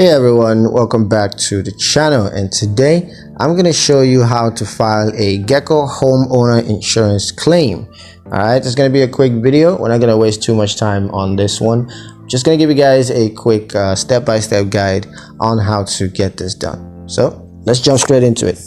Hey everyone, welcome back to the channel, and today I'm going to show you how to file a Geico homeowner insurance claim. Alright, it's going to be a quick video. We're not going to waste too much time on this one. I'm just going to give you guys a quick step-by-step guide on how to get this done. So let's jump straight into it.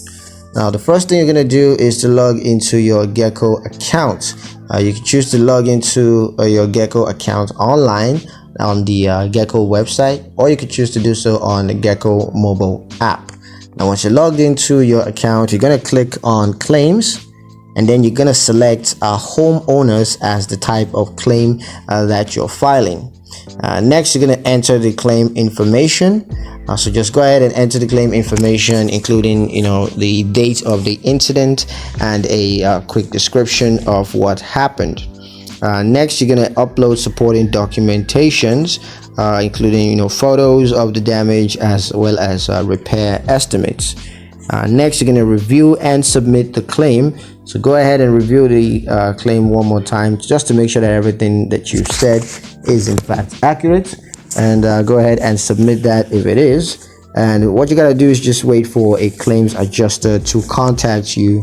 Now the first thing you're going to do is to log into your Geico account. You can choose to log into your Geico account online on the Geico website, or you could choose to do so on the Geico mobile app. Now once you're logged into your account, you're going to click on claims, and then you're going to select homeowners as the type of claim that you're filing. Next, you're going to enter the claim information. So just go ahead and enter the claim information, including the date of the incident and a quick description of what happened. Next, you're going to upload supporting documentations, including photos of the damage as well as repair estimates. Next, you're going to review and submit the claim. So go ahead and review the claim one more time just to make sure that everything that you said is in fact accurate, and go ahead and submit that if it is. And what you got to do is just wait for a claims adjuster to contact you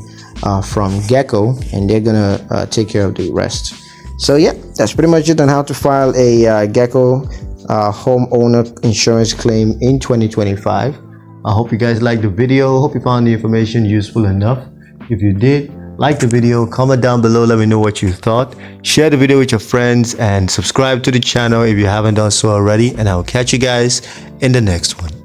from Geico, and they're gonna take care of the rest. So yeah, that's pretty much it on how to file a Geico homeowner insurance claim in 2025. I hope you guys liked the video. Hope you found the information useful enough. If you did, like the video, comment down below, let me know what you thought. Share the video with your friends and subscribe to the channel if you haven't done so already, and I'll catch you guys in the next one.